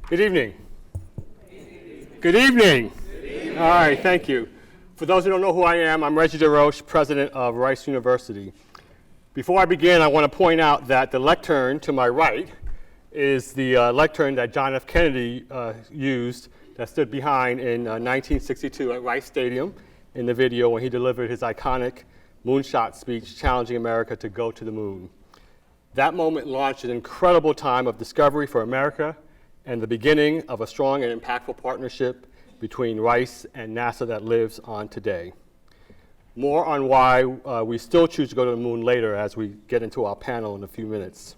Good evening. Good evening. All right, thank you. For those who don't know who I am, I'm Reginald DesRoches, president of Rice University. Before I begin, I want to point out that the lectern to my right is the lectern that John F. Kennedy used that stood behind in 1962 at Rice Stadium in the video when he delivered his iconic Moonshot speech challenging America to go to the moon. That moment launched an incredible time of discovery for America and the beginning of a strong and impactful partnership between Rice and NASA that lives on today. More on why we still choose to go to the moon later as we get into our panel in a few minutes.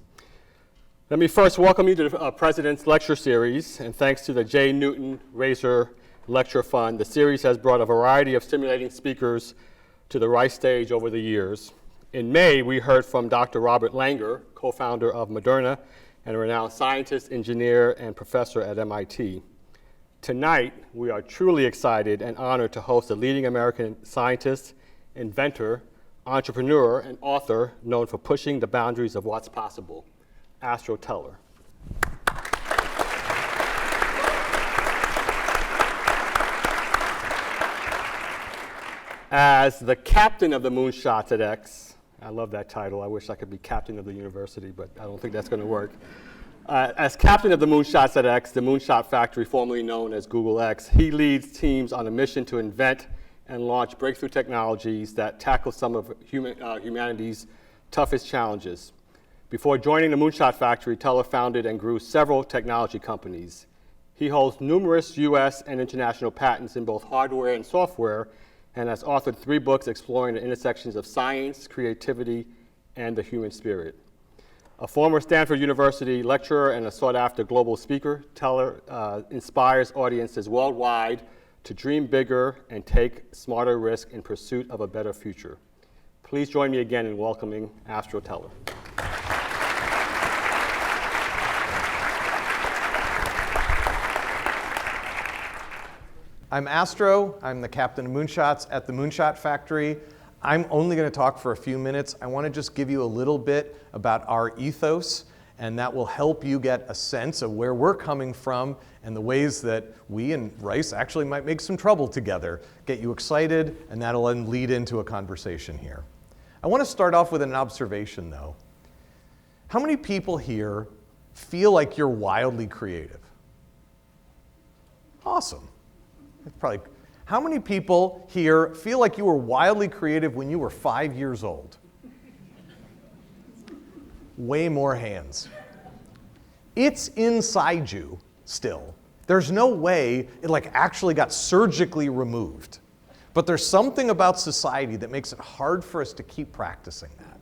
Let me first welcome you to the President's Lecture Series, and thanks to the J. Newton Razor Lecture Fund, the series has brought a variety of stimulating speakers to the Rice stage over the years. In May, we heard from Dr. Robert Langer, co-founder of Moderna, and a renowned scientist, engineer, and professor at MIT. Tonight, we are truly excited and honored to host a leading American scientist, inventor, entrepreneur, and author known for pushing the boundaries of what's possible, Astro Teller. As the captain of the Moonshots at X, I love that title. I wish I could be captain of the university, but I don't think that's going to work. As captain of the Moonshots at X, the Moonshot Factory, formerly known as Google X, he leads teams on a mission to invent and launch breakthrough technologies that tackle some of humanity's toughest challenges. Before joining the Moonshot Factory, Teller founded and grew several technology companies. He holds numerous US and international patents in both hardware and software, and has authored 3 books exploring the intersections of science, creativity, and the human spirit. A former Stanford University lecturer and a sought-after global speaker, Teller inspires audiences worldwide to dream bigger and take smarter risks in pursuit of a better future. Please join me again in welcoming Astro Teller. I'm Astro. I'm the captain of Moonshots at the Moonshot Factory. I'm only going to talk for a few minutes. I want to just give you a little bit about our ethos, and that will help you get a sense of where we're coming from and the ways that we and Rice actually might make some trouble together, get you excited, and that'll then lead into a conversation here. I want to start off with an observation, though. How many people here feel like you're wildly creative? Awesome. Probably. How many people here feel like you were wildly creative when you were 5 years old? Way more hands. It's inside you still. There's no way it actually got surgically removed. But there's something about society that makes it hard for us to keep practicing that.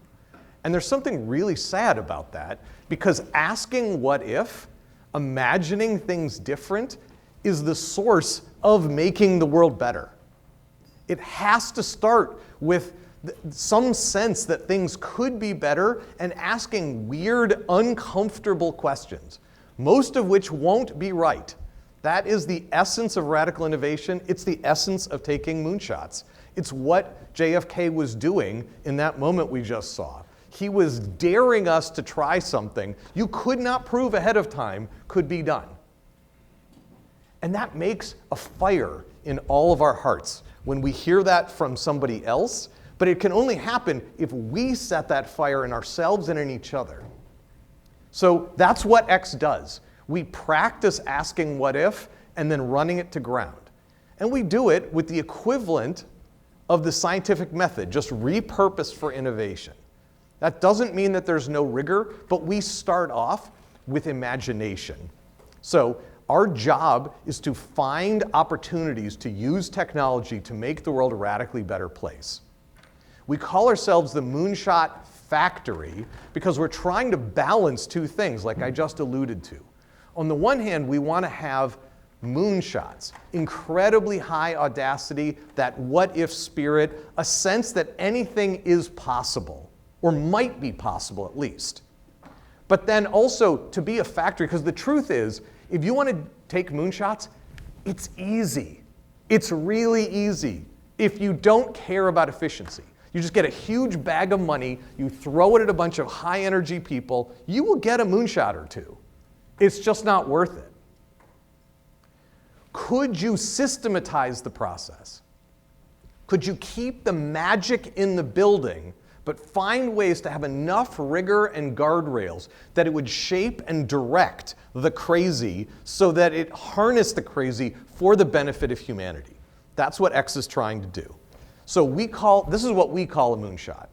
And there's something really sad about that, because asking what if, imagining things different, is the source of making the world better. It has to start with some sense that things could be better and asking weird, uncomfortable questions, most of which won't be right. That is the essence of radical innovation. It's the essence of taking moonshots. It's what JFK was doing in that moment we just saw. He was daring us to try something you could not prove ahead of time could be done. And that makes a fire in all of our hearts when we hear that from somebody else, but it can only happen if we set that fire in ourselves and in each other. So that's what X does. We practice asking what if and then running it to ground. And we do it with the equivalent of the scientific method, just repurposed for innovation. That doesn't mean that there's no rigor, but we start off with imagination. So our job is to find opportunities to use technology to make the world a radically better place. We call ourselves the Moonshot Factory because we're trying to balance 2 things, like I just alluded to. On the one hand, we want to have moonshots, incredibly high audacity, that what-if spirit, a sense that anything is possible, or might be possible at least. But then also to be a factory, because the truth is, if you want to take moonshots, it's easy. It's really easy if you don't care about efficiency. You just get a huge bag of money, you throw it at a bunch of high energy people, you will get a moonshot or 2. It's just not worth it. Could you systematize the process? Could you keep the magic in the building, but find ways to have enough rigor and guardrails that it would shape and direct the crazy so that it harnessed the crazy for the benefit of humanity? That's what X is trying to do. So this is what we call a moonshot.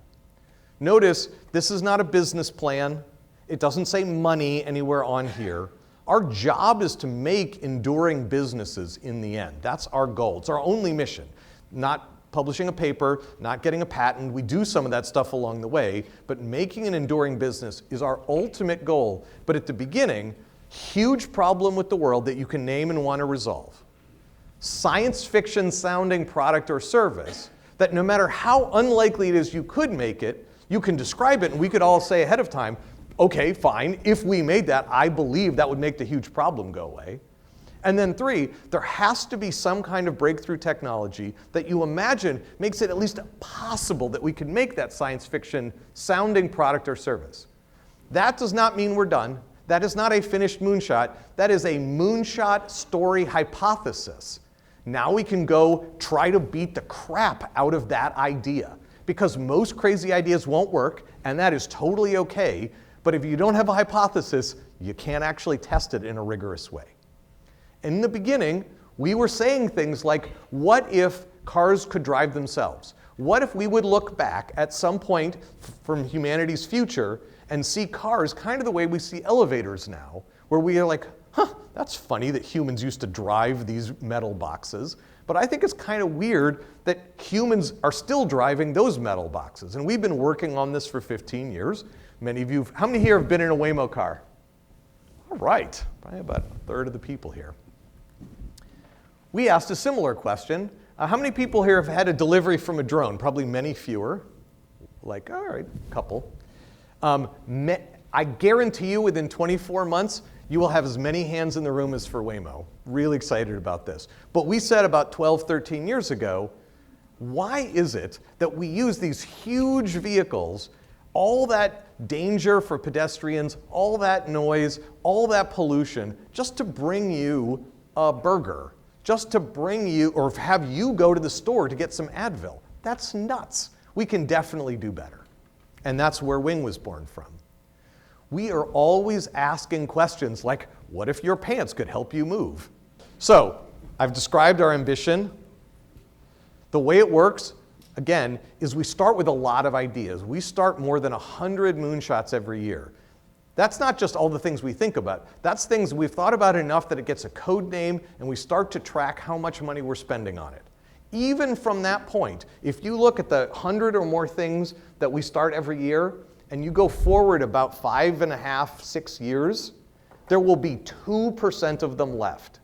Notice, this is not a business plan. It doesn't say money anywhere on here. Our job is to make enduring businesses in the end. That's our goal. It's our only mission. Not publishing a paper, not getting a patent. We do some of that stuff along the way, but making an enduring business is our ultimate goal. But at the beginning, huge problem with the world that you can name and want to resolve. Science fiction sounding product or service that no matter how unlikely it is you could make it, you can describe it and we could all say ahead of time, okay, fine, if we made that, I believe that would make the huge problem go away. And then 3, there has to be some kind of breakthrough technology that you imagine makes it at least possible that we can make that science fiction sounding product or service. That does not mean we're done. That is not a finished moonshot. That is a moonshot story hypothesis. Now we can go try to beat the crap out of that idea, because most crazy ideas won't work, and that is totally okay. But if you don't have a hypothesis, you can't actually test it in a rigorous way. In the beginning, we were saying things like, what if cars could drive themselves? What if we would look back at some point from humanity's future and see cars kind of the way we see elevators now, where we are like, that's funny that humans used to drive these metal boxes, but I think it's kind of weird that humans are still driving those metal boxes. And we've been working on this for 15 years. Many of you, how many here have been in a Waymo car? All right, probably about a third of the people here. We asked a similar question. How many people here have had a delivery from a drone? Probably many fewer. Like, all right, a couple. I guarantee you within 24 months, you will have as many hands in the room as for Waymo. Really excited about this. But we said about 12, 13 years ago, why is it that we use these huge vehicles, all that danger for pedestrians, all that noise, all that pollution, just to bring you a burger, just to bring you, or have you go to the store to get some Advil? That's nuts. We can definitely do better. And that's where Wing was born from. We are always asking questions like, what if your pants could help you move? So, I've described our ambition. The way it works, again, is we start with a lot of ideas. We start more than 100 moonshots every year. That's not just all the things we think about. That's things we've thought about enough that it gets a code name, and we start to track how much money we're spending on it. Even from that point, if you look at the 100 or more things that we start every year, and you go forward about 5.5, 6 years, there will be 2% of them left.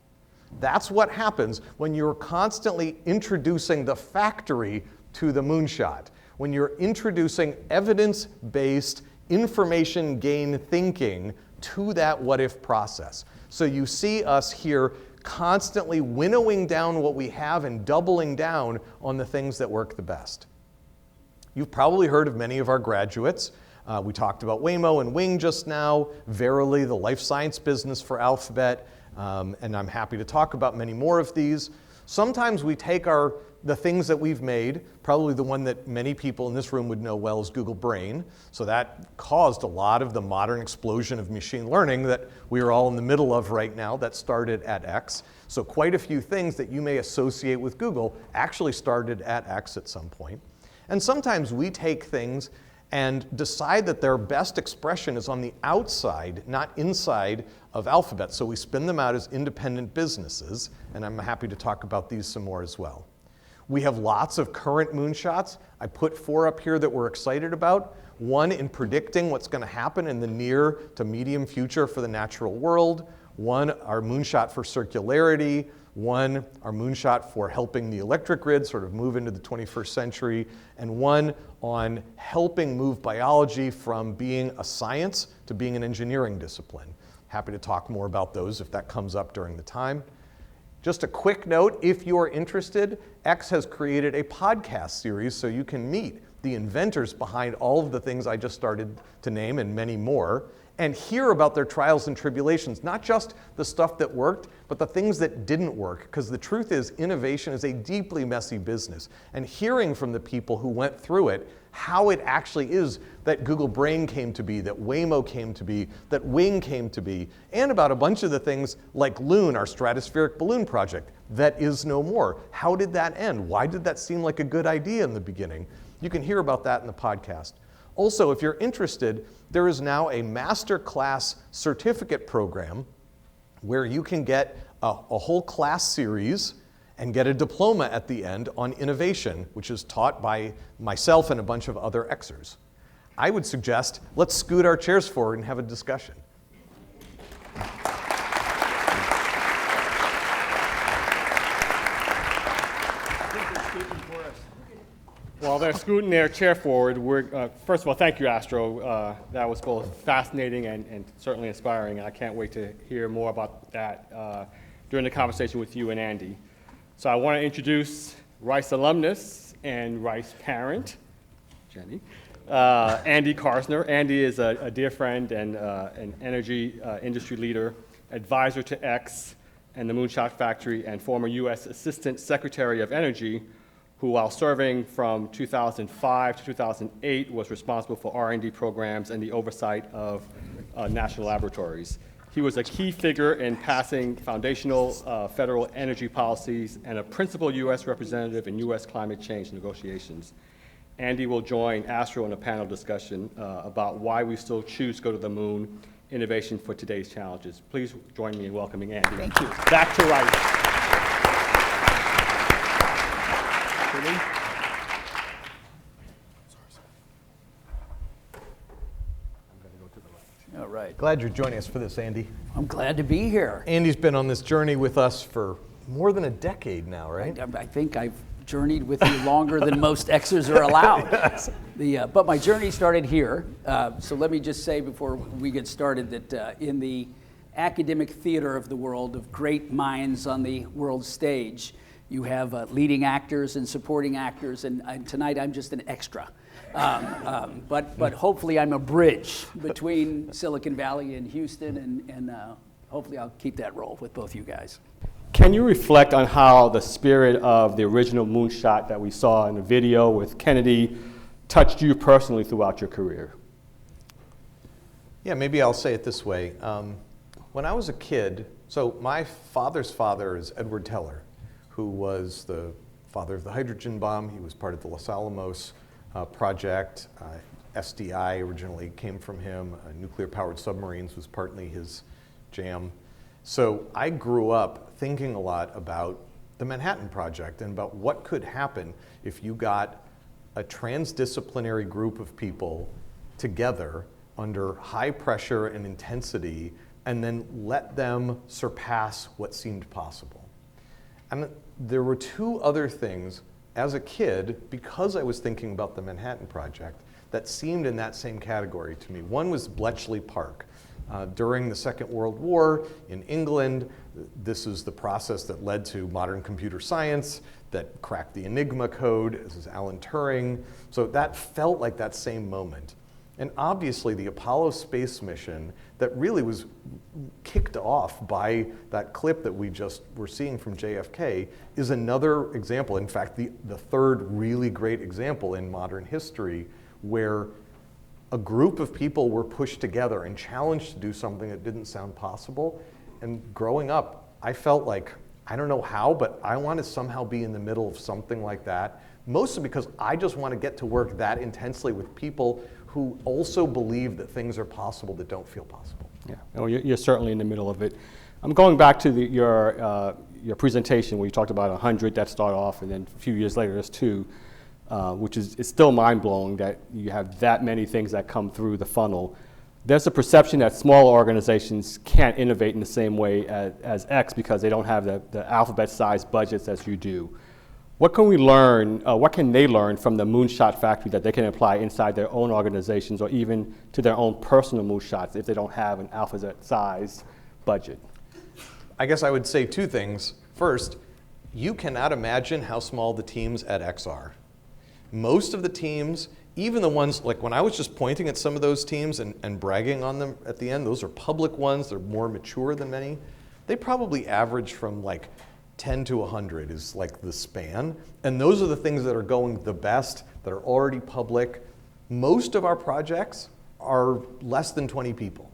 That's what happens when you're constantly introducing the factory to the moonshot, when you're introducing evidence-based information gain thinking to that what-if process. So you see us here constantly winnowing down what we have and doubling down on the things that work the best. You've probably heard of many of our graduates. We talked about Waymo and Wing just now, Verily, the life science business for Alphabet, and I'm happy to talk about many more of these. Sometimes we take the things that we've made, probably the one that many people in this room would know well is Google Brain. So that caused a lot of the modern explosion of machine learning that we are all in the middle of right now that started at X. So quite a few things that you may associate with Google actually started at X at some point. And sometimes we take things and decide that their best expression is on the outside, not inside of Alphabet. So we spin them out as independent businesses, and I'm happy to talk about these some more as well. We have lots of current moonshots. I put 4 up here that we're excited about. One in predicting what's going to happen in the near to medium future for the natural world. One, our moonshot for circularity. One, our moonshot for helping the electric grid sort of move into the 21st century. And one on helping move biology from being a science to being an engineering discipline. Happy to talk more about those if that comes up during the time. Just a quick note, if you're interested, X has created a podcast series so you can meet the inventors behind all of the things I just started to name and many more. and hear about their trials and tribulations, not just the stuff that worked, but the things that didn't work. Because the truth is, innovation is a deeply messy business. And hearing from the people who went through it, how it actually is that Google Brain came to be, that Waymo came to be, that Wing came to be, and about a bunch of the things like Loon, our stratospheric balloon project, that is no more. How did that end? Why did that seem like a good idea in the beginning? You can hear about that in the podcast. Also, if you're interested, there is now a master class certificate program where you can get a whole class series and get a diploma at the end on innovation, which is taught by myself and a bunch of other Xers. I would suggest let's scoot our chairs forward and have a discussion. While they're scooting their chair forward, first of all, thank you, Astro. That was both fascinating and certainly inspiring. I can't wait to hear more about that during the conversation with you and Andy. So I want to introduce Rice alumnus and Rice parent, Jenny, Andy Karsner. Andy is a dear friend and an energy industry leader, advisor to X and the Moonshot Factory, and former U.S. Assistant Secretary of Energy, who, while serving from 2005 to 2008, was responsible for R&D programs and the oversight of national laboratories. He was a key figure in passing foundational federal energy policies and a principal U.S. representative in U.S. climate change negotiations. Andy will join Astro in a panel discussion about why we still choose to go to the moon, innovation for today's challenges. Please join me in welcoming Andy. Thank you. Back to Rice. All right. Glad you're joining us for this, Andy. I'm glad to be here. Andy's been on this journey with us for more than a decade now, right? I think I've journeyed with you longer than most Xers are allowed. Yes. But my journey started here. So let me just say before we get started that in the academic theater of the world of great minds on the world stage, you have leading actors and supporting actors, and tonight I'm just an extra. But hopefully I'm a bridge between Silicon Valley and Houston, and hopefully I'll keep that role with both you guys. Can you reflect on how the spirit of the original moonshot that we saw in the video with Kennedy touched you personally throughout your career? Yeah, maybe I'll say it this way. When I was a kid, so my father's father is Edward Teller, who was the father of the hydrogen bomb. He was part of the Los Alamos project. SDI originally came from him. Nuclear-powered submarines was partly his jam. So I grew up thinking a lot about the Manhattan Project and about what could happen if you got a transdisciplinary group of people together under high pressure and intensity and then let them surpass what seemed possible. And there were two other things as a kid, because I was thinking about the Manhattan Project, that seemed in that same category to me. One was Bletchley Park. During the Second World War in England, this is the process that led to modern computer science, that cracked the Enigma code. This is Alan Turing. So that felt like that same moment. And obviously the Apollo space mission that really was kicked off by that clip that we just were seeing from JFK is another example. In fact, the third really great example in modern history where a group of people were pushed together and challenged to do something that didn't sound possible. And growing up, I felt like, I don't know how, but I want to somehow be in the middle of something like that, mostly because I just want to get to work that intensely with people who also believe that things are possible that don't feel possible. Yeah, well, you're certainly in the middle of it. I'm going back to your presentation where you talked about 100 that start off, and then a few years later there's 2. Which is it's still mind-blowing that you have that many things that come through the funnel. There's a perception that small organizations can't innovate in the same way as X because they don't have the alphabet-sized budgets as you do. What can we learn, what can they learn from the Moonshot Factory that they can apply inside their own organizations or even to their own personal moonshots if they don't have an alphabet-sized budget? I guess I would say 2 things. First, you cannot imagine how small the teams at X are. Most of the teams even the ones, like when I was just pointing at some of those teams and bragging on them at the end, those are public ones, they're more mature than many. They probably average from like 10 to 100 is like the span. And those are the things that are going the best, that are already public. Most of our projects are less than 20 people.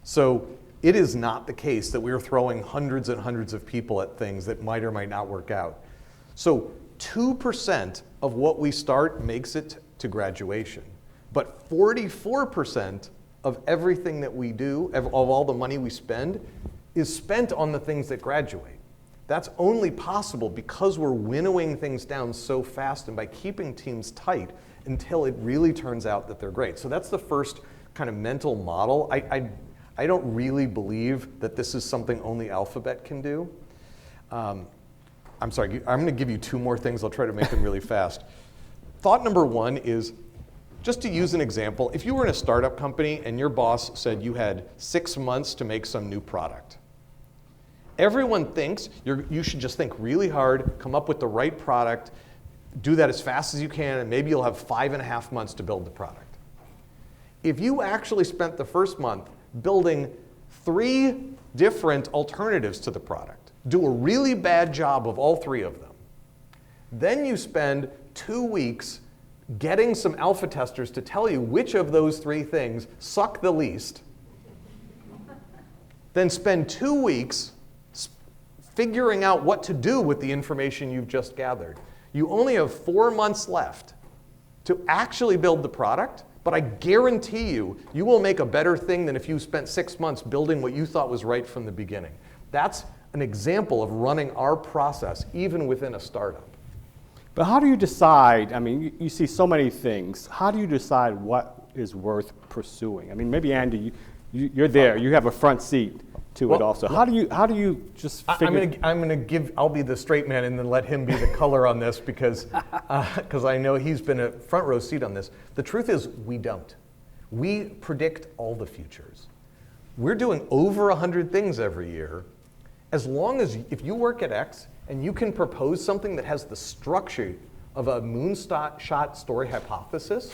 So it is not the case that we're throwing hundreds and hundreds of people at things that might or might not work out. So 2% of what we start makes it to graduation. But 44% of everything that we do, of all the money we spend, is spent on the things that graduate. That's only possible because we're winnowing things down so fast and by keeping teams tight until it really turns out that they're great. So that's the first kind of mental model. I don't really believe that this is something only Alphabet can do. I'm sorry, I'm going to give you two more things. I'll try to make them really fast. Thought number one is, just to use an example, if you were in a startup company and your boss said you had 6 months to make some new product, everyone thinks you should just think really hard, come up with the right product, do that as fast as you can, and maybe you'll have 5.5 months to build the product. If you actually spent the first month building 3 different alternatives to the product, do a really bad job of all 3 of them, then you spend 2 weeks getting some alpha testers to tell you which of those 3 things suck the least, then spend 2 weeks figuring out what to do with the information you've just gathered. You only have 4 months left to actually build the product, but I guarantee you, you will make a better thing than if you spent 6 months building what you thought was right from the beginning. That's an example of running our process, even within a startup. But how do you decide, I mean, you see so many things, how do you decide what is worth pursuing? I mean, maybe Andy, you're there, you have a front seat to it also. How do you just figure? I'll be the straight man and then let him be the color on this because I know he's been a front row seat on this. The truth is we don't. We predict all the futures. We're doing over 100 things every year. As long as, if you work at X and you can propose something that has the structure of a moonshot story hypothesis,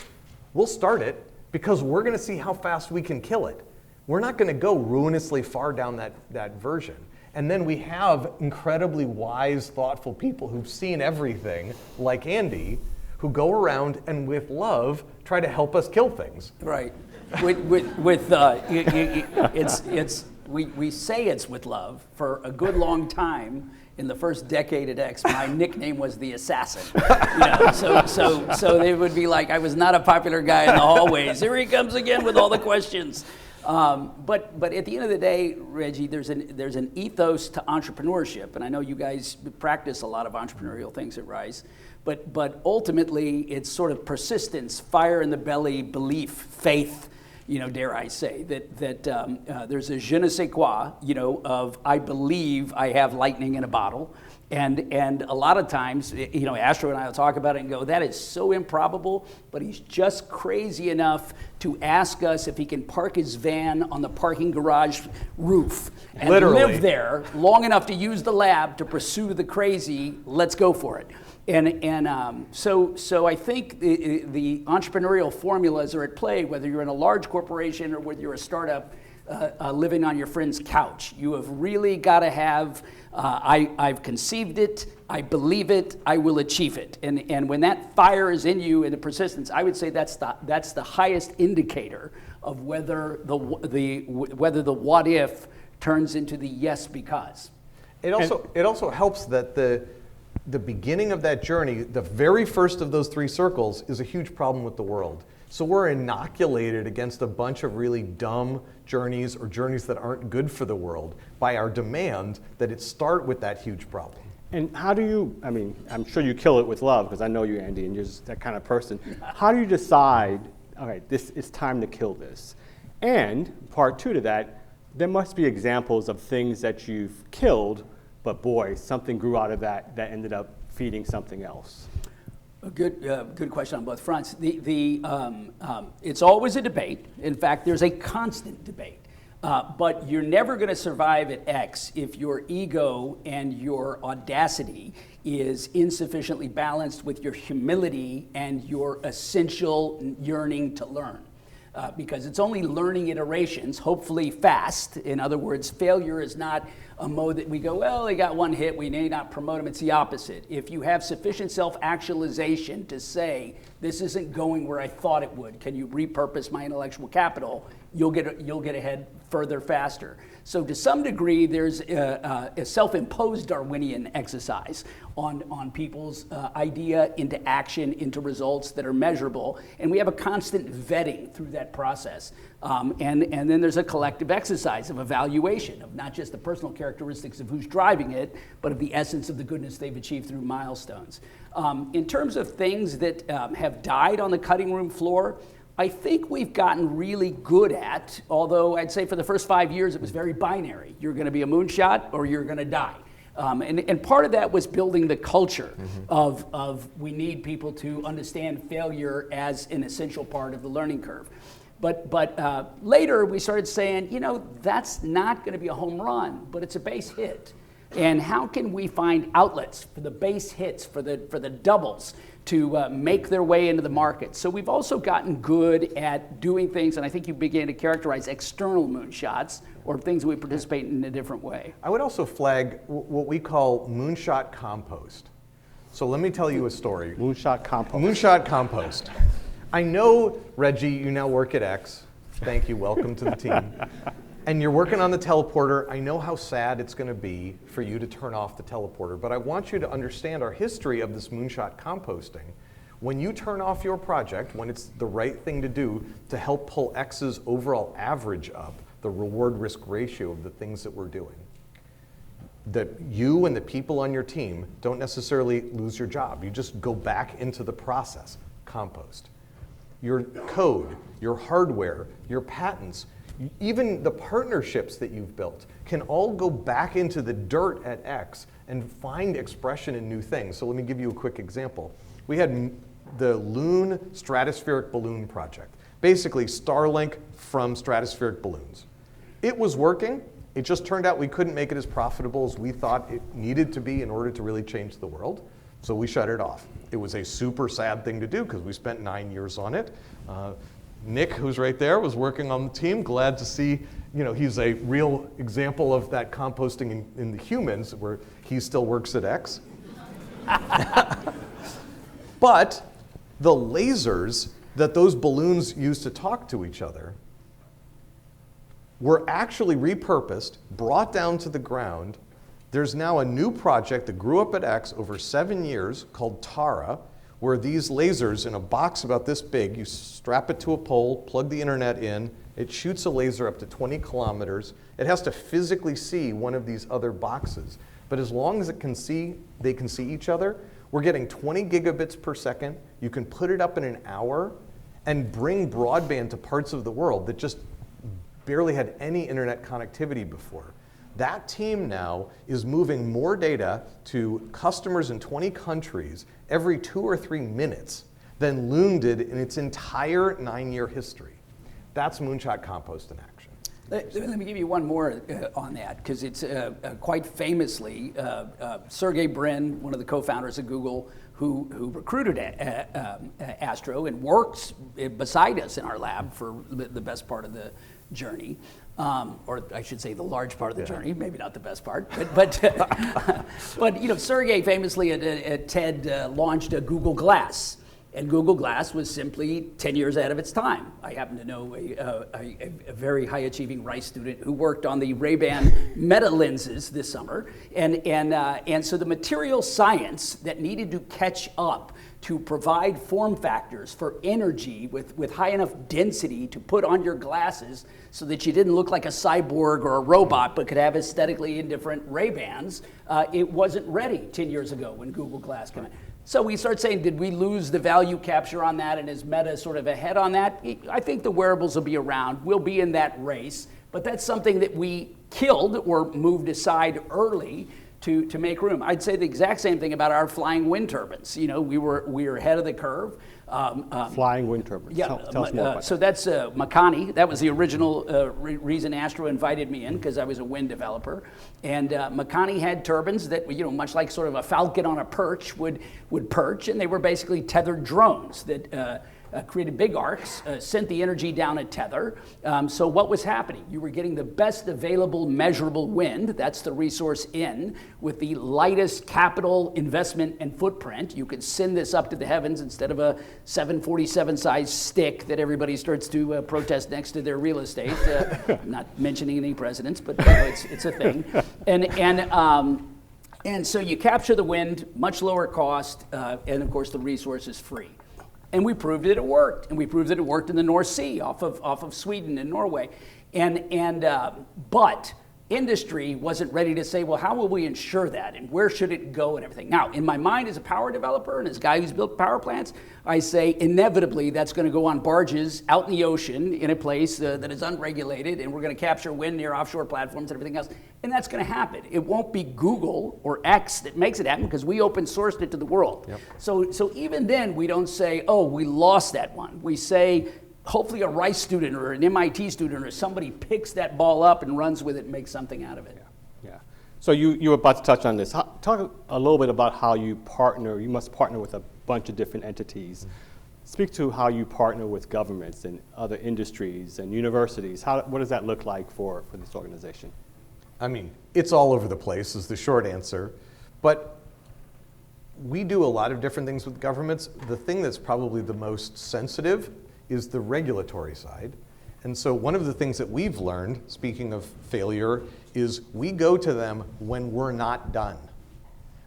we'll start it because we're going to see how fast we can kill it. We're not going to go ruinously far down that version. And then we have incredibly wise, thoughtful people who've seen everything, like Andy, who go around and with love try to help us kill things. Right. We say it's with love. For a good long time, in the first decade at X, my nickname was the assassin. So they would be like, I was not a popular guy in the hallways. Here he comes again with all the questions. But at the end of the day, Reggie, there's an ethos to entrepreneurship, and I know you guys practice a lot of entrepreneurial things at Rise, but ultimately it's sort of persistence, fire in the belly, belief, faith, dare I say, that there's a je ne sais quoi, of I believe I have lightning in a bottle. And a lot of times, Astro and I will talk about it and go, that is so improbable, but he's just crazy enough to ask us if he can park his van on the parking garage roof and live there long enough to use the lab to pursue the crazy. Let's go for it. So I think the entrepreneurial formulas are at play, whether you're in a large corporation or whether you're a startup living on your friend's couch. You have really got to have, I've conceived it, I believe it, I will achieve it. And when that fire is in you and the persistence, I would say that's the highest indicator of whether the what if turns into the yes because. It also helps that the beginning of that journey, the very first of those 3 circles, is a huge problem with the world. So we're inoculated against a bunch of really dumb journeys or journeys that aren't good for the world by our demand that it start with that huge problem. And how do you, I'm sure you kill it with love because I know you, Andy, and you're just that kind of person. How do you decide, okay, it's time to kill this? And part 2 to that, there must be examples of things that you've killed, but boy, something grew out of that ended up feeding something else. A good question on both fronts. It's always a debate. In fact, there's a constant debate But you're never going to survive at X if your ego and your audacity is insufficiently balanced with your humility and your essential yearning to learn. Because it's only learning iterations, hopefully fast. In other words, failure is not a mode that we go, well, they got one hit, we may not promote them. It's the opposite. If you have sufficient self-actualization to say, this isn't going where I thought it would, can you repurpose my intellectual capital, you'll get ahead further faster. So to some degree, there's a self-imposed Darwinian exercise on people's idea into action, into results that are measurable. And we have a constant vetting through that process. And then there's a collective exercise of evaluation of not just the personal characteristics of who's driving it, but of the essence of the goodness they've achieved through milestones. In terms of things that have died on the cutting room floor, I think we've gotten really good at, although I'd say for the first 5 years it was very binary. You're going to be a moonshot or you're going to die. And part of that was building the culture of we need people to understand failure as an essential part of the learning curve. But later we started saying, you know, that's not going to be a home run, but it's a base hit. And how can we find outlets for the base hits, for the doubles, to make their way into the market? So we've also gotten good at doing things, and I think you began to characterize external moonshots, or things we participate in a different way. I would also flag what we call moonshot compost. So let me tell you a story. Moonshot compost. Moonshot compost. I know, Reggie, you now work at X. Thank you, welcome to the team. And you're working on the teleporter. I know how sad it's going to be for you to turn off the teleporter, but I want you to understand our history of this moonshot composting. When you turn off your project, when it's the right thing to do to help pull X's overall average up, the reward-risk ratio of the things that we're doing, that you and the people on your team don't necessarily lose your job. You just go back into the process, compost. Your code, your hardware, your patents, even the partnerships that you've built can all go back into the dirt at X and find expression in new things. So let me give you a quick example. We had the Loon Stratospheric Balloon Project, basically Starlink from stratospheric balloons. It was working. It just turned out we couldn't make it as profitable as we thought it needed to be in order to really change the world. So we shut it off. It was a super sad thing to do because we spent 9 years on it. Nick, who's right there, was working on the team. Glad to see, you know, he's a real example of that composting in the humans, where he still works at X. But the lasers that those balloons used to talk to each other were actually repurposed, brought down to the ground. There's now a new project that grew up at X over 7 years called Tara, where these lasers in a box about this big, you strap it to a pole, plug the internet in, it shoots a laser up to 20 kilometers. It has to physically see one of these other boxes. But as long as they can see each other, we're getting 20 gigabits per second. You can put it up in an hour and bring broadband to parts of the world that just barely had any internet connectivity before. That team now is moving more data to customers in 20 countries every 2 or 3 minutes than Loon did in its entire 9-year history. That's Moonshot Compost in action. Let me give you one more on that, because it's quite famously Sergey Brin, one of the co-founders of Google, who recruited Astro and works beside us in our lab for the best part of the journey. Or I should say the large part of the journey, maybe not the best part, but you know, Sergey famously at TED launched a Google Glass, and Google Glass was simply 10 years ahead of its time. I happen to know a very high-achieving Rice student who worked on the Ray-Ban Meta lenses this summer, and so the material science that needed to catch up to provide form factors for energy with high enough density to put on your glasses so that you didn't look like a cyborg or a robot but could have aesthetically indifferent Ray-Bans, it wasn't ready 10 years ago when Google Glass came in. So we start saying, did we lose the value capture on that, and is Meta sort of ahead on that? I think the wearables will be around. We'll be in that race, but that's something that we killed or moved aside early to make room. I'd say the exact same thing about our flying wind turbines. You know, we were ahead of the curve. Flying wind turbines. Yeah, Tell us more about so that's Makani. That was the original reason Astro invited me in, because I was a wind developer. And Makani had turbines that, much like sort of a falcon on a perch would perch, and they were basically tethered drones that created big arcs, sent the energy down a tether. So what was happening? You were getting the best available measurable wind, that's the resource in, with the lightest capital investment and footprint. You could send this up to the heavens instead of a 747 size stick that everybody starts to protest next to their real estate. Not mentioning any presidents, but it's a thing. And so you capture the wind, much lower cost, and of course the resource is free. And we proved that it worked, and we proved that it worked in the North Sea, off of Sweden and Norway, but industry wasn't ready to say, well, how will we ensure that, and where should it go, and everything. Now, in my mind as a power developer and as a guy who's built power plants, I say inevitably that's going to go on barges out in the ocean in a place that is unregulated, and we're going to capture wind near offshore platforms and everything else, and that's going to happen. It won't be Google or X that makes it happen, because we open sourced it to the world. Yep. So even then, we don't say, oh, we lost that one. We say, hopefully a Rice student or an MIT student or somebody picks that ball up and runs with it and makes something out of it. Yeah. So you were about to touch on this. Talk a little bit about how you partner. You must partner with a bunch of different entities. Mm-hmm. Speak to how you partner with governments and other industries and universities. What does that look like for this organization? I mean, it's all over the place is the short answer. But we do a lot of different things with governments. The thing that's probably the most sensitive is the regulatory side. And so one of the things that we've learned, speaking of failure, is we go to them when we're not done.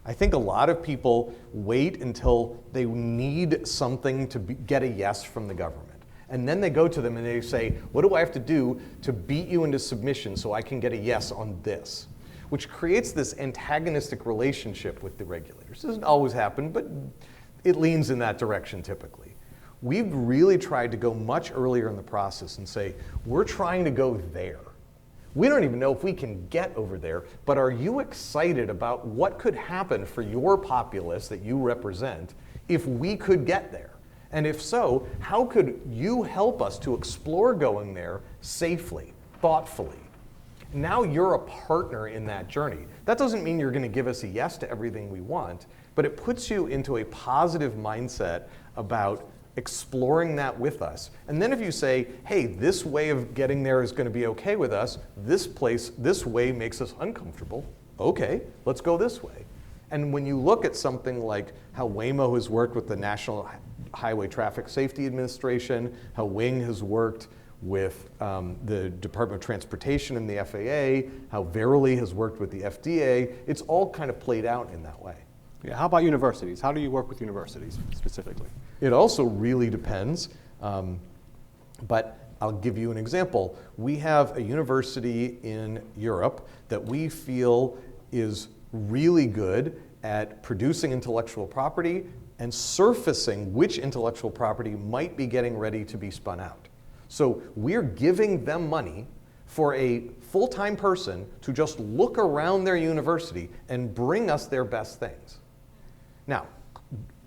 I think a lot of people wait until they need something to get a yes from the government. And then they go to them and they say, what do I have to do to beat you into submission so I can get a yes on this? Which creates this antagonistic relationship with the regulators. It doesn't always happen, but it leans in that direction typically. We've really tried to go much earlier in the process and say, we're trying to go there. We don't even know if we can get over there, but are you excited about what could happen for your populace that you represent if we could get there? And if so, how could you help us to explore going there safely, thoughtfully? Now you're a partner in that journey. That doesn't mean you're going to give us a yes to everything we want, but it puts you into a positive mindset about exploring that with us. And then if you say, hey, this way of getting there is going to be okay with us, this way makes us uncomfortable, okay, let's go this way. And when you look at something like how Waymo has worked with the National Highway Traffic Safety Administration, how Wing has worked with the Department of Transportation and the FAA, how Verily has worked with the FDA, it's all kind of played out in that way. Yeah, how about universities? How do you work with universities specifically? It also really depends, but I'll give you an example. We have a university in Europe that we feel is really good at producing intellectual property and surfacing which intellectual property might be getting ready to be spun out. So we're giving them money for a full-time person to just look around their university and bring us their best things. Now,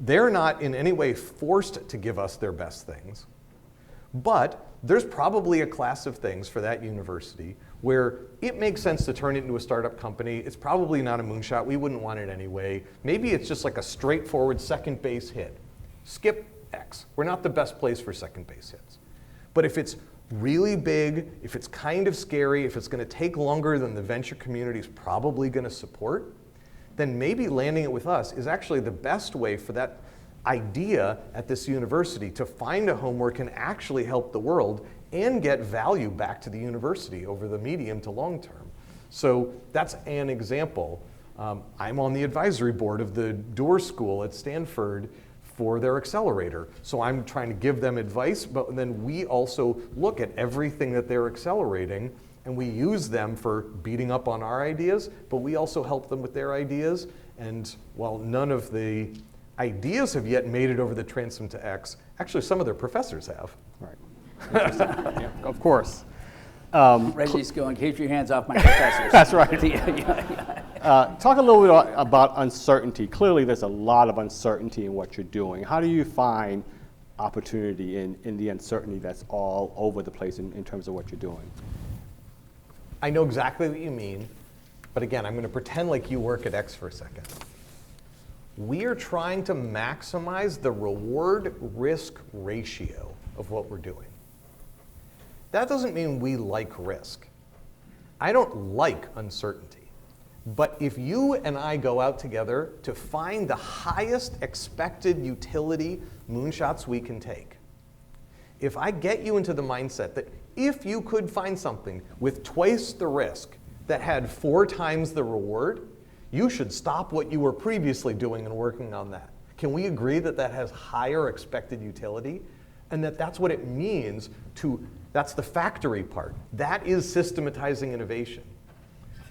they're not in any way forced to give us their best things, but there's probably a class of things for that university where it makes sense to turn it into a startup company. It's probably not a moonshot. We wouldn't want it anyway. Maybe it's just like a straightforward second base hit. Skip X. We're not the best place for second base hits. But if it's really big, if it's kind of scary, if it's going to take longer than the venture community is probably going to support, then maybe landing it with us is actually the best way for that idea at this university to find a home where it can actually help the world and get value back to the university over the medium to long term. So that's an example. I'm on the advisory board of the Doerr School at Stanford for their accelerator. So I'm trying to give them advice, but then we also look at everything that they're accelerating and we use them for beating up on our ideas, but we also help them with their ideas. And while none of the ideas have yet made it over the transom to X, actually some of their professors have. Right. Yeah, of course. Reggie's going, keep your hands off my professors. That's right. Talk a little bit about uncertainty. Clearly there's a lot of uncertainty in what you're doing. How do you find opportunity in the uncertainty that's all over the place in terms of what you're doing? I know exactly what you mean, but again, I'm going to pretend like you work at X for a second. We are trying to maximize the reward-risk ratio of what we're doing. That doesn't mean we like risk. I don't like uncertainty. But if you and I go out together to find the highest expected utility moonshots we can take, if I get you into the mindset that if you could find something with twice the risk that had 4 times the reward, you should stop what you were previously doing and working on that. Can we agree that that has higher expected utility? And that that's what it means to, that's the factory part. That is systematizing innovation.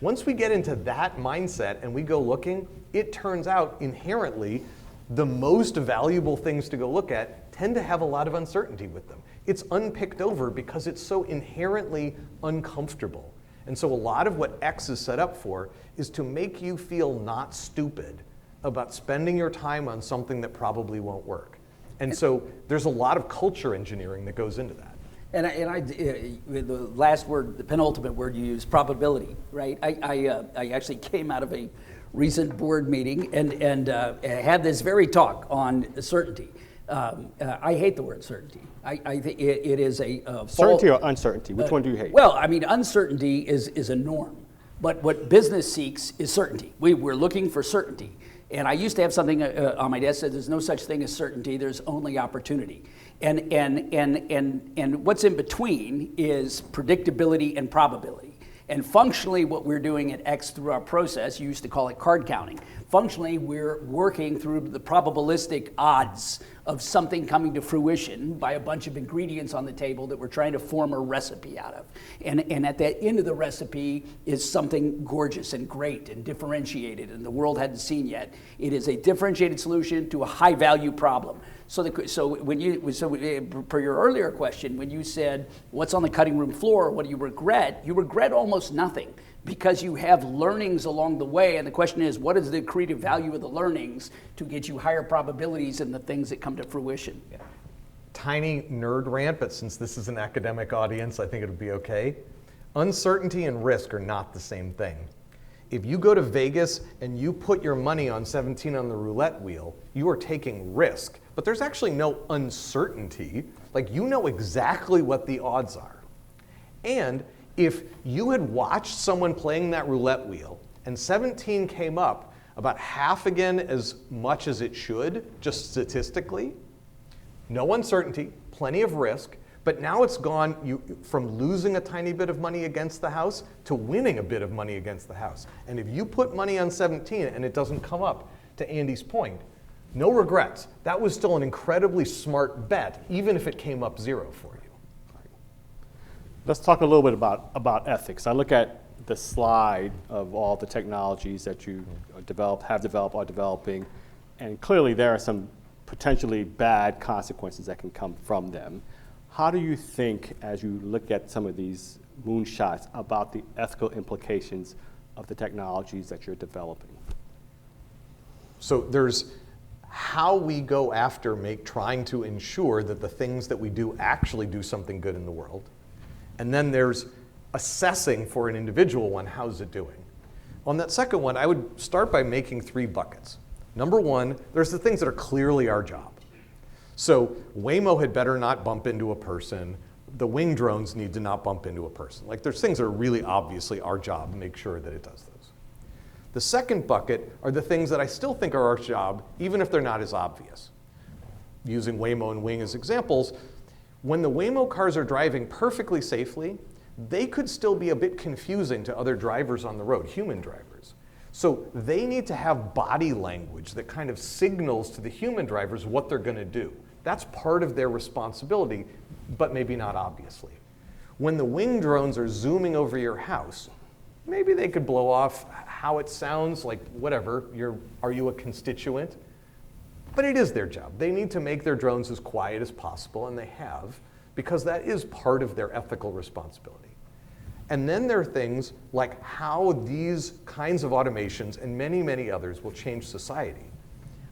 Once we get into that mindset and we go looking, it turns out inherently the most valuable things to go look at tend to have a lot of uncertainty with them. It's unpicked over because it's so inherently uncomfortable. And so a lot of what X is set up for is to make you feel not stupid about spending your time on something that probably won't work. And so there's a lot of culture engineering that goes into that. And the last word, the penultimate word you use, probability, right? I actually came out of a recent board meeting and had this very talk on certainty. I hate the word certainty. I think it is a Certainty or uncertainty? Which one do you hate? Well, I mean, uncertainty is a norm. But what business seeks is certainty. We're looking for certainty. And I used to have something on my desk that said there's no such thing as certainty, there's only opportunity. And what's in between is predictability and probability. And functionally, what we're doing at X through our process, you used to call it card counting. Functionally, we're working through the probabilistic odds of something coming to fruition by a bunch of ingredients on the table that we're trying to form a recipe out of. And at the end of the recipe is something gorgeous and great and differentiated and the world hadn't seen yet. It is a differentiated solution to a high value problem. So per your earlier question, when you said, what's on the cutting room floor, what do you regret almost nothing because you have learnings along the way. And the question is, what is the accretive value of the learnings to get you higher probabilities in the things that come to fruition? Yeah. Tiny nerd rant, but since this is an academic audience, I think it'll be okay. Uncertainty and risk are not the same thing. If you go to Vegas and you put your money on 17 on the roulette wheel, you are taking risk. But there's actually no uncertainty. Like, you know exactly what the odds are. And if you had watched someone playing that roulette wheel and 17 came up about half again as much as it should, just statistically, no uncertainty, plenty of risk, but now it's gone from losing a tiny bit of money against the house to winning a bit of money against the house. And if you put money on 17 and it doesn't come up, to Andy's point, no regrets. That was still an incredibly smart bet, even if it came up 0 for you. Let's talk a little bit about ethics. I look at the slide of all the technologies that you have developed, are developing, and clearly there are some potentially bad consequences that can come from them. How do you think, as you look at some of these moonshots, about the ethical implications of the technologies that you're developing? So there's how we go after trying to ensure that the things that we do actually do something good in the world. And then there's assessing for an individual one, how's it doing? On that second one, I would start by making 3 buckets. Number 1, there's the things that are clearly our job. So Waymo had better not bump into a person. The wing drones need to not bump into a person. Like, there's things that are really obviously our job, and make sure that it does those. The second bucket are the things that I still think are our job, even if they're not as obvious. Using Waymo and Wing as examples, when the Waymo cars are driving perfectly safely, they could still be a bit confusing to other drivers on the road, human drivers. So they need to have body language that kind of signals to the human drivers what they're going to do. That's part of their responsibility, but maybe not obviously. When the wing drones are zooming over your house, maybe they could blow off how it sounds, like whatever, are you a constituent? But it is their job. They need to make their drones as quiet as possible, and they have, because that is part of their ethical responsibility. And then there are things like how these kinds of automations and many, many others will change society.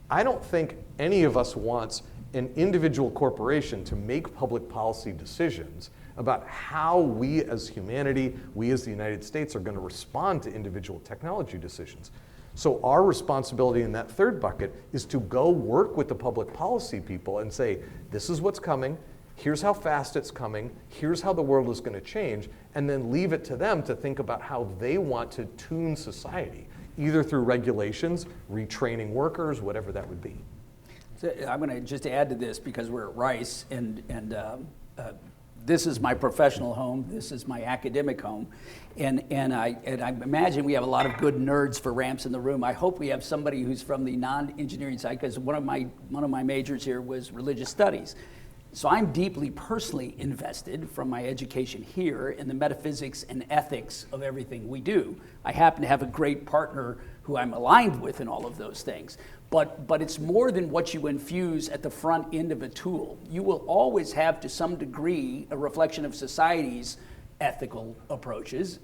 I don't think any of us wants an individual corporation to make public policy decisions about how we as humanity, we as the United States are going to respond to individual technology decisions. So our responsibility in that third bucket is to go work with the public policy people and say, this is what's coming, here's how fast it's coming, here's how the world is going to change, and then leave it to them to think about how they want to tune society, either through regulations, retraining workers, whatever that would be. So I'm going to just add to this because we're at Rice, and this is my professional home. This is my academic home, and I imagine we have a lot of good nerds for ramps in the room. I hope we have somebody who's from the non-engineering side, because one of my majors here was religious studies. So I'm deeply personally invested from my education here in the metaphysics and ethics of everything we do. I happen to have a great partner who I'm aligned with in all of those things. But it's more than what you infuse at the front end of a tool. You will always have, to some degree, a reflection of society's ethical approaches.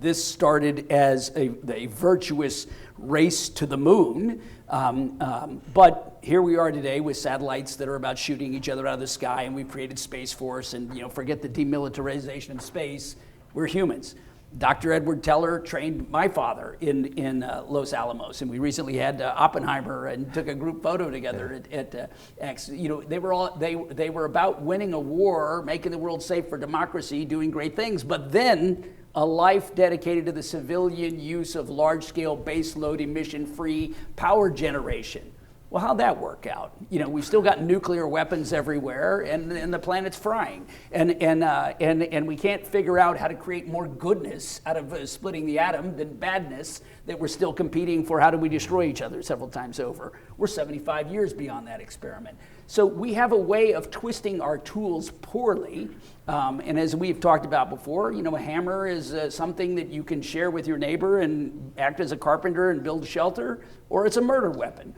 This started as a virtuous race to the moon, but here we are today with satellites that are about shooting each other out of the sky, and we've created Space Force, and forget the demilitarization of space. We're humans. Dr. Edward Teller trained my father in Los Alamos, and we recently had Oppenheimer and took a group photo together at X. They were about winning a war, making the world safe for democracy, doing great things, but then a life dedicated to the civilian use of large-scale baseload emission-free power generation. Well, how'd that work out? We've still got nuclear weapons everywhere, and the planet's frying, and we can't figure out how to create more goodness out of splitting the atom than badness that we're still competing for. How do we destroy each other several times over? We're 75 years beyond that experiment. So we have a way of twisting our tools poorly, and as we've talked about before, a hammer is something that you can share with your neighbor and act as a carpenter and build shelter, or it's a murder weapon.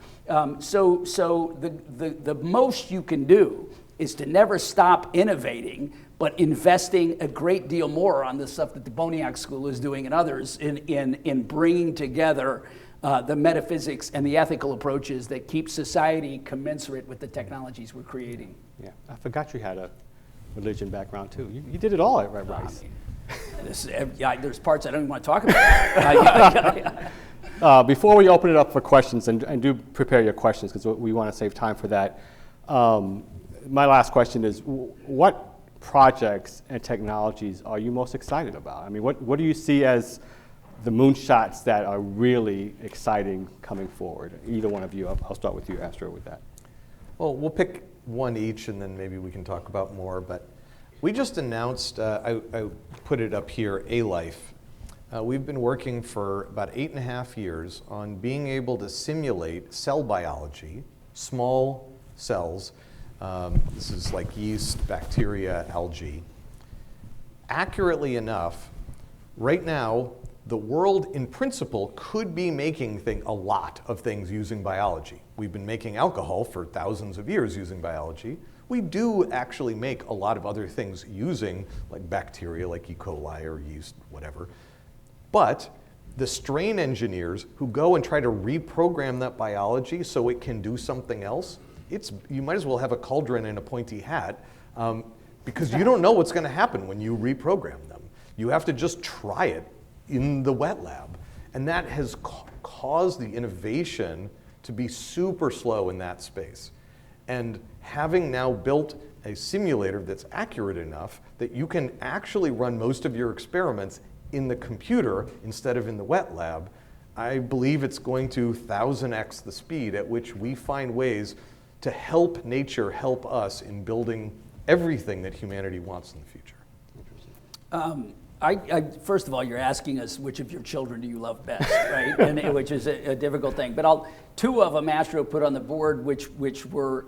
So the most you can do is to never stop innovating, but investing a great deal more on the stuff that the Boniak School is doing and others in bringing together the metaphysics and the ethical approaches that keep society commensurate with the technologies we're creating. Yeah, I forgot you had a religion background too. You did it all at Rice. There's parts I don't even want to talk about. Before we open it up for questions, and do prepare your questions because we want to save time for that, my last question is, what projects and technologies are you most excited about? I mean, what do you see as the moonshots that are really exciting coming forward? Either one of you. I'll start with you, Astro, with that. Well, we'll pick one each, and then maybe we can talk about more. But we just announced, I put it up here, A-Life. We've been working for about 8.5 years on being able to simulate cell biology, small cells. This is like yeast, bacteria, algae. Accurately enough, right now, the world in principle could be making a lot of things using biology. We've been making alcohol for thousands of years using biology. We do actually make a lot of other things using like bacteria, like E. coli or yeast, whatever. But the strain engineers who go and try to reprogram that biology so it can do something else, you might as well have a cauldron and a pointy hat because you don't know what's going to happen when you reprogram them. You have to just try it in the wet lab. And that has caused the innovation to be super slow in that space. And having now built a simulator that's accurate enough that you can actually run most of your experiments in the computer instead of in the wet lab, I believe it's going to 1000x the speed at which we find ways to help nature help us in building everything that humanity wants in the future. First of all, you're asking us which of your children do you love best, right? And which is a difficult thing. But two of them Astro put on the board, which were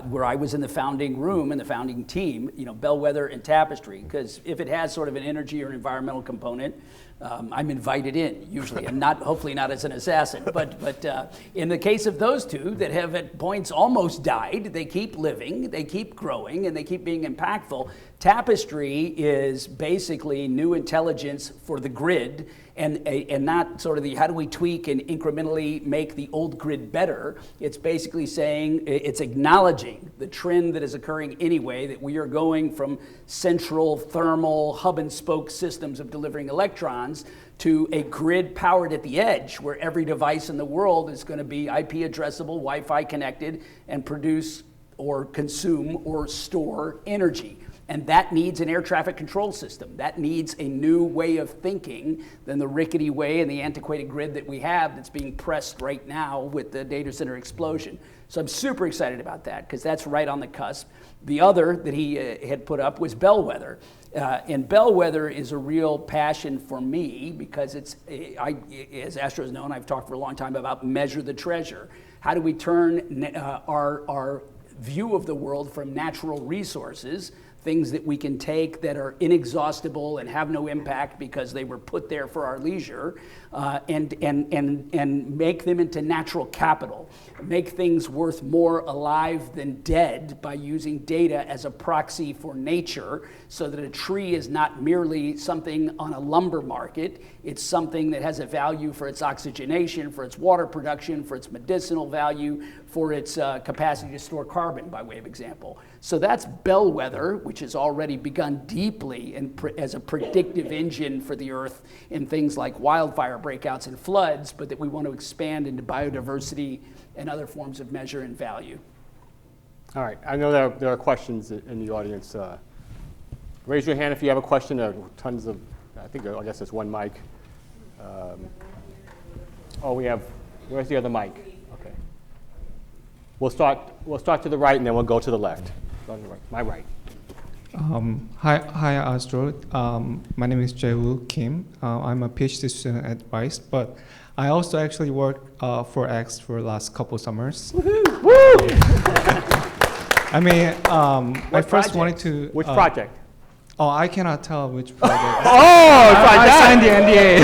where I was in the founding room and the founding team. Bellwether and Tapestry, because if it has sort of an energy or an environmental component, I'm invited in usually, and hopefully not as an assassin. But in the case of those two that have at points almost died, they keep living, they keep growing, and they keep being impactful. Tapestry is basically new intelligence for the grid, and not sort of the how do we tweak and incrementally make the old grid better. It's basically saying, it's acknowledging the trend that is occurring anyway, that we are going from central thermal hub and spoke systems of delivering electrons to a grid powered at the edge, where every device in the world is going to be IP addressable, Wi-Fi connected, and produce or consume or store energy. And that needs an air traffic control system. That needs a new way of thinking than the rickety way and the antiquated grid that we have that's being pressed right now with the data center explosion. So I'm super excited about that, because that's right on the cusp. The other that he had put up was Bellwether. And Bellwether is a real passion for me, because it's, as Astro has known, I've talked for a long time about measure the treasure. How do we turn our view of the world from natural resources, things that we can take that are inexhaustible and have no impact because they were put there for our leisure, and make them into natural capital, make things worth more alive than dead by using data as a proxy for nature, so that a tree is not merely something on a lumber market, it's something that has a value for its oxygenation, for its water production, for its medicinal value, for its capacity to store carbon, by way of example. So that's Bellwether, which has already begun deeply as a predictive engine for the Earth in things like wildfire breakouts and floods, but that we want to expand into biodiversity and other forms of measure and value. All right, I know there are questions in the audience. Raise your hand if you have a question. There are tons of, I guess there's one mic. Where's the other mic? Okay. We'll start to the right, and then we'll go to the left. Go to the right. My right. Hi, Astro. My name is Jae-woo Kim. I'm a PhD student at Rice, but I also actually work for X for the last couple summers. Woohoo! Woo! I mean, I first project? wanted to. Which project? Oh, I cannot tell which project. I signed the NDA.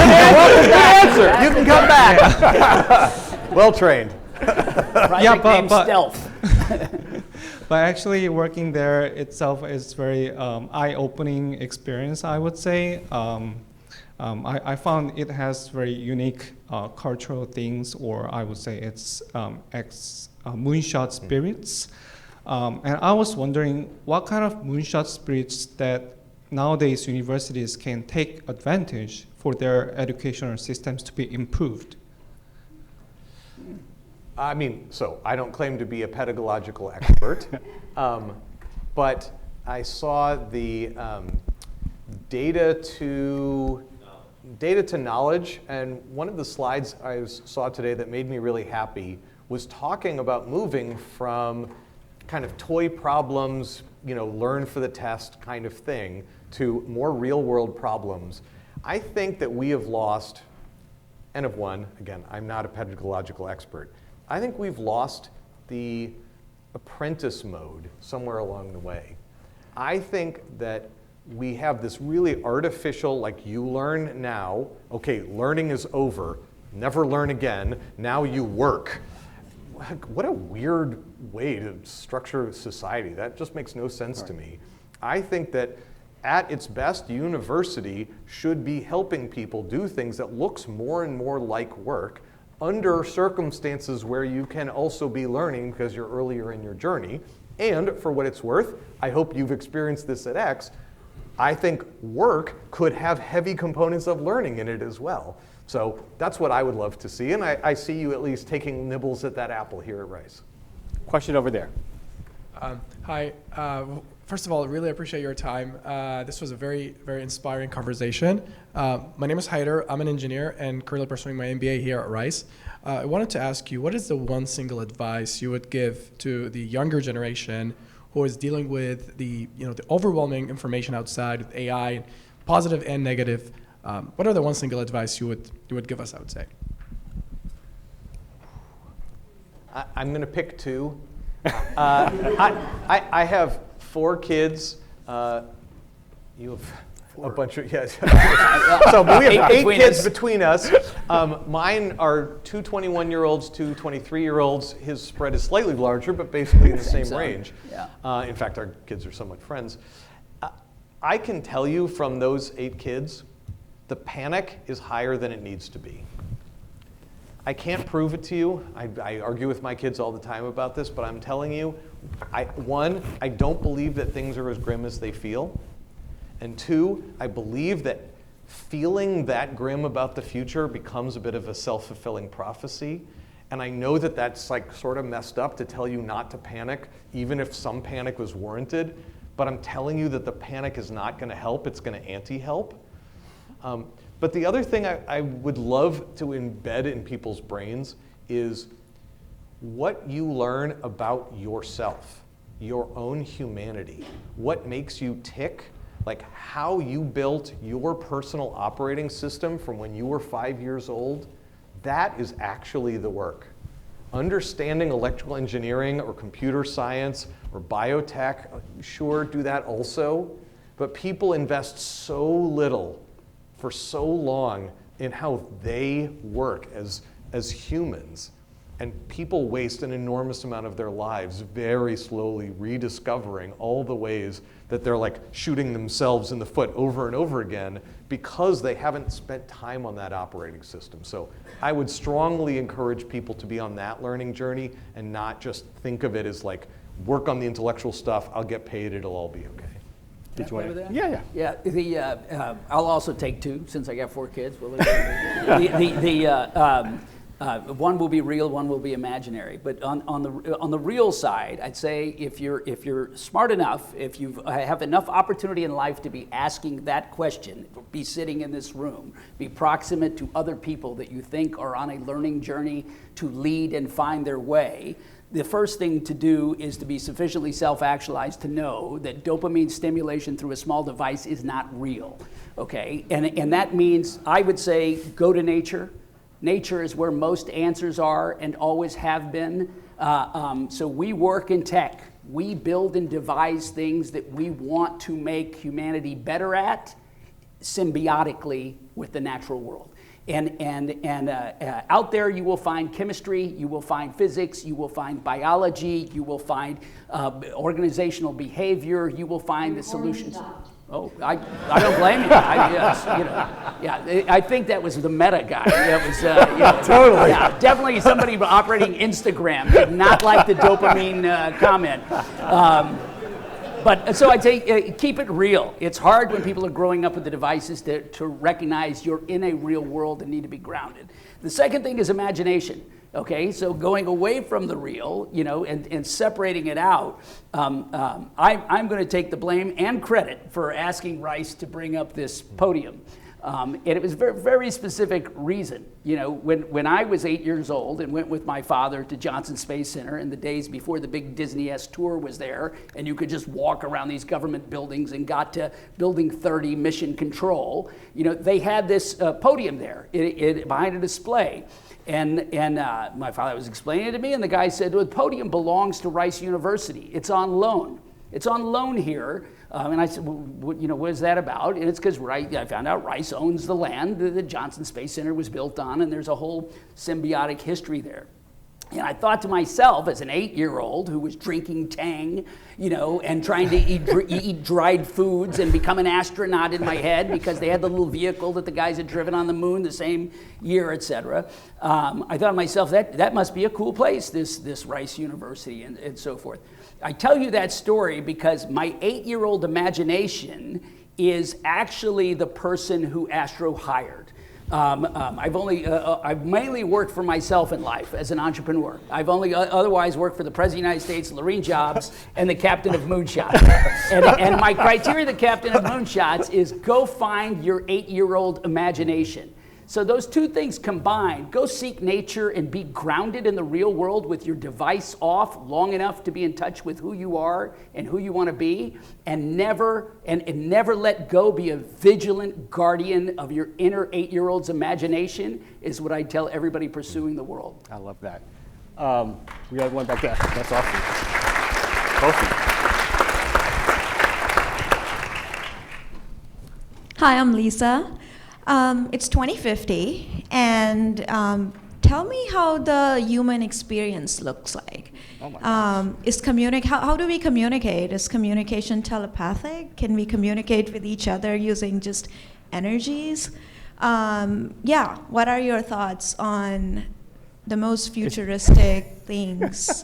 Answer. You can come back. Well trained. Project named Stealth. But actually, working there itself is very eye-opening experience, I would say. I found it has very unique cultural things, or I would say it's moonshot spirits. And I was wondering what kind of moonshot spirits that nowadays universities can take advantage for their educational systems to be improved. I mean, so I don't claim to be a pedagogical expert, but I saw the data to knowledge, and one of the slides I saw today that made me really happy was talking about moving from kind of toy problems, learn for the test kind of thing, to more real world problems. I think that we have lost, N of one, again, I'm not a pedagogical expert, I think we've lost the apprentice mode somewhere along the way. I think that we have this really artificial, like you learn now, okay, learning is over, never learn again, now you work. What a weird way to structure society. That just makes no sense to me. I think that at its best, university should be helping people do things that looks more and more like work under circumstances where you can also be learning because you're earlier in your journey. And for what it's worth, I hope you've experienced this at X, I think work could have heavy components of learning in it as well. So that's what I would love to see, and I see you at least taking nibbles at that apple here at Rice. Question over there. Hi. First of all, I really appreciate your time. This was a very, very inspiring conversation. My name is Haider. I'm an engineer and currently pursuing my MBA here at Rice. I wanted to ask you, what is the one single advice you would give to the younger generation who is dealing with the overwhelming information outside with AI, positive and negative? What are the one single advice you would give us, I would say? I'm going to pick two. I have 4 kids. You have a bunch of, yes. So we have 8 kids between us. Mine are 2 21-year-olds, 2 23-year-olds. His spread is slightly larger, but basically in the same range. Yeah. In fact, our kids are somewhat friends. I can tell you from those 8 kids, the panic is higher than it needs to be. I can't prove it to you. I argue with my kids all the time about this, but I'm telling you, one, I don't believe that things are as grim as they feel. And 2, I believe that feeling that grim about the future becomes a bit of a self-fulfilling prophecy. And I know that that's like sort of messed up to tell you not to panic, even if some panic was warranted. But I'm telling you that the panic is not going to help. It's going to anti-help. But the other thing I would love to embed in people's brains is what you learn about yourself, your own humanity, what makes you tick, like how you built your personal operating system from when you were 5 years old. That is actually the work. Understanding electrical engineering or computer science or biotech, sure, do that also. But people invest so little for so long in how they work as humans. And people waste an enormous amount of their lives very slowly rediscovering all the ways that they're like shooting themselves in the foot over and over again because they haven't spent time on that operating system. So I would strongly encourage people to be on that learning journey and not just think of it as like, work on the intellectual stuff, I'll get paid, it'll all be okay. Did you want With that? Yeah, yeah. Yeah. I'll also take 2 since I got 4 kids. One will be real, one will be imaginary. But on the real side, I'd say if you're smart enough, if you have enough opportunity in life to be asking that question, be sitting in this room, be proximate to other people that you think are on a learning journey to lead and find their way. The first thing to do is to be sufficiently self-actualized to know that dopamine stimulation through a small device is not real, okay? And that means, I would say, go to nature. Nature is where most answers are and always have been. So we work in tech. We build and devise things that we want to make humanity better at, symbiotically with the natural world. And out there you will find chemistry, you will find physics, you will find biology, you will find organizational behavior, you will find the solutions. Oh, I don't blame you. I think that was the meta guy. It was, Totally. Yeah, definitely somebody operating Instagram did not like the dopamine comment. But so I'd say keep it real. It's hard when people are growing up with the devices to recognize you're in a real world and need to be grounded. The second thing is imagination. Okay, so going away from the real, and separating it out, I'm going to take the blame and credit for asking Rice to bring up this podium. And it was a very, very specific reason. When I was 8 years old and went with my father to Johnson Space Center in the days before the big Disney-esque tour was there, and you could just walk around these government buildings and got to Building 30 Mission Control, they had this podium there behind a display. And my father was explaining it to me, and the guy said, well, the podium belongs to Rice University. It's on loan. It's on loan here. And I said, well, what is that about? And it's because I found out Rice owns the land that the Johnson Space Center was built on, and there's a whole symbiotic history there. And I thought to myself, as an 8-year-old who was drinking Tang, and trying to eat dried foods and become an astronaut in my head because they had the little vehicle that the guys had driven on the moon the same year, et cetera. I thought to myself, that must be a cool place, this Rice University and so forth. I tell you that story because my 8-year-old imagination is actually the person who Astro hired. I've mainly worked for myself in life as an entrepreneur. I've only otherwise worked for the President of the United States, Lorene Jobs, and the captain of Moonshots. And my criteria, the captain of Moonshots, is go find your 8-year-old imagination. So those two things combined, go seek nature and be grounded in the real world with your device off long enough to be in touch with who you are and who you want to be, and never let go, be a vigilant guardian of your inner 8-year-old's imagination is what I tell everybody pursuing the world. I love that. We got one back there. That's awesome. Awesome. Hi, I'm Lisa. It's 2050, and tell me how the human experience looks like. Oh my gosh. How do we communicate? Is communication telepathic? Can we communicate with each other using just energies? What are your thoughts on the most futuristic things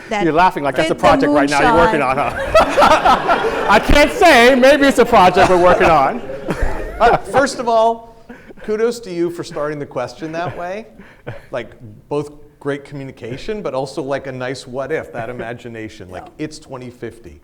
that You're laughing like that's a fit the project right now you're working on, moonshot? huh? I can't say. Maybe it's a project we're working on. First of all, kudos to you for starting the question that way. Like both great communication, but also like a nice what if, that imagination, like it's 2050.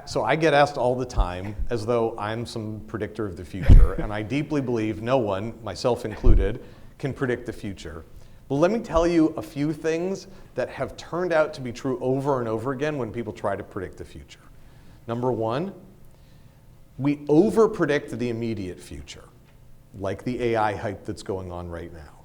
So I get asked all the time as though I'm some predictor of the future, and I deeply believe no one, myself included, can predict the future. But let me tell you a few things that have turned out to be true over and over again when people try to predict the future. Number one, we over-predict the immediate future, like the AI hype that's going on right now.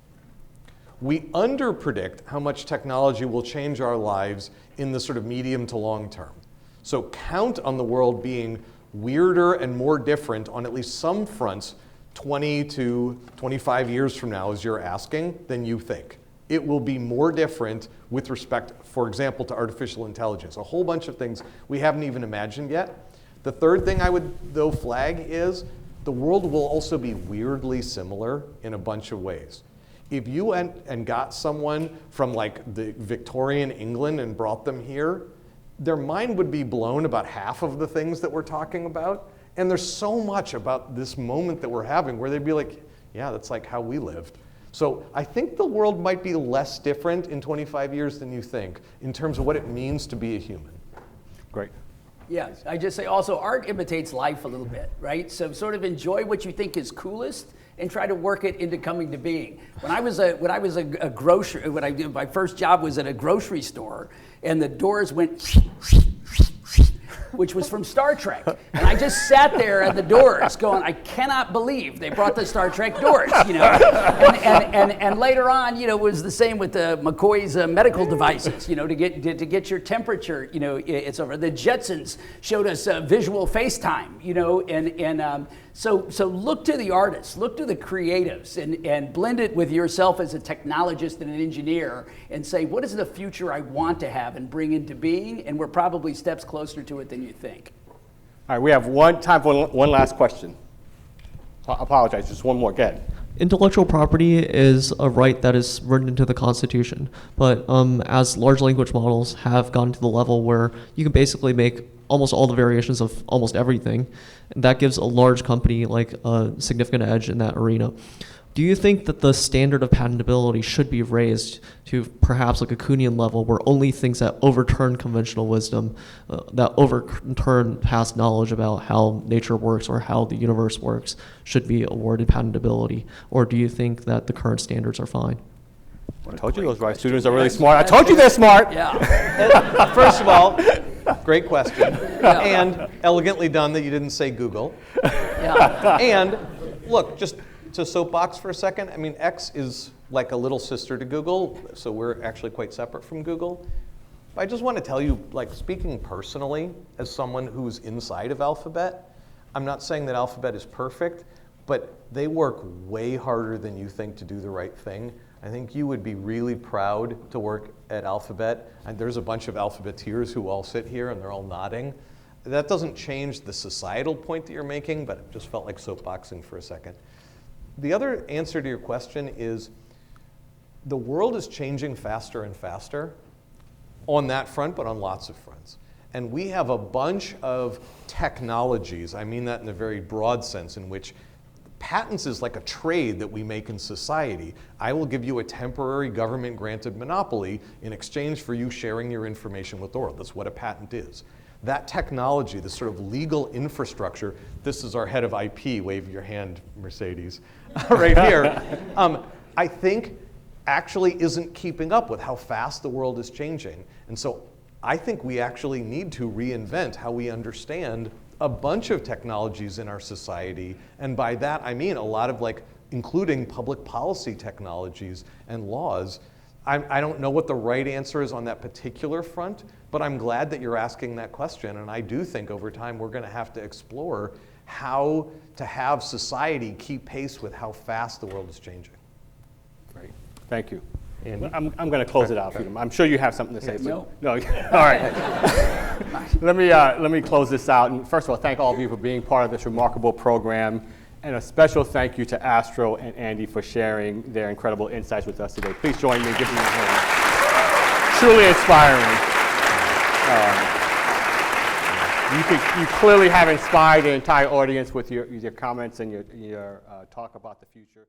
We under-predict how much technology will change our lives in the sort of medium to long term. So count on the world being weirder and more different on at least some fronts 20 to 25 years from now, as you're asking, than you think. It will be more different with respect, for example, to artificial intelligence. A whole bunch of things we haven't even imagined yet. The third thing I would, though, flag is the world will also be weirdly similar in a bunch of ways. If you went and got someone from like the Victorian England and brought them here, their mind would be blown about half of the things that we're talking about. And there's so much about this moment that we're having where they'd be like, yeah, that's like how we lived. So I think the world might be less different in 25 years than you think in terms of what it means to be a human. Great. Yeah, I just say also art imitates life a little bit, right? So sort of enjoy what you think is coolest and try to work it into coming to being. My first job was at a grocery store, and the doors went, which was from Star Trek. And I just sat there at the doors going, I cannot believe they brought the Star Trek doors, you know. And later on, you know, it was the same with McCoy's medical devices, you know, to get your temperature, you know, it's over. The Jetsons showed us visual FaceTime, you know, so look to the artists, look to the creatives, and blend it with yourself as a technologist and an engineer, and say, what is the future I want to have and bring into being? And we're probably steps closer to it than you think. All right, we have time for one last question. I apologize, just one more. Go ahead. Intellectual property is a right that is written into the Constitution, but as large language models have gotten to the level where you can basically make almost all the variations of almost everything, that gives a large company like a significant edge in that arena. Do you think that the standard of patentability should be raised to perhaps like a Kuhnian level where only things that overturn conventional wisdom, that overturn past knowledge about how nature works or how the universe works, should be awarded patentability? Or do you think that the current standards are fine? I told you those right students are really smart. I told you they're smart. Yeah. First of all, great question. And elegantly done that you didn't say Google. Yeah. And look, just to soapbox for a second, I mean, X is like a little sister to Google, so we're actually quite separate from Google. I just want to tell you, like speaking personally, as someone who's inside of Alphabet, I'm not saying that Alphabet is perfect, but they work way harder than you think to do the right thing. I think you would be really proud to work at Alphabet. And there's a bunch of Alphabetiers who all sit here and they're all nodding. That doesn't change the societal point that you're making, but it just felt like soapboxing for a second. The other answer to your question is the world is changing faster and faster on that front, but on lots of fronts. And we have a bunch of technologies, I mean that in a very broad sense, in which patents is like a trade that we make in society. I will give you a temporary government-granted monopoly in exchange for you sharing your information with the world. That's what a patent is. That technology, this sort of legal infrastructure, this is our head of IP, wave your hand, Mercedes, right here, I think actually isn't keeping up with how fast the world is changing. And so I think we actually need to reinvent how we understand a bunch of technologies in our society. And by that, I mean a lot of like, including public policy technologies and laws. I don't know what the right answer is on that particular front, but I'm glad that you're asking that question. And I do think over time we're going to have to explore how to have society keep pace with how fast the world is changing. Thank you. I'm going to close it out for you. I'm sure you have something to say. No. No. All right. Let me close this out. And first of all, thank all of you for being part of this remarkable program. And a special thank you to Astro and Andy for sharing their incredible insights with us today. Please join me in giving them a hand. Truly inspiring. You clearly have inspired the entire audience with your comments and your talk about the future.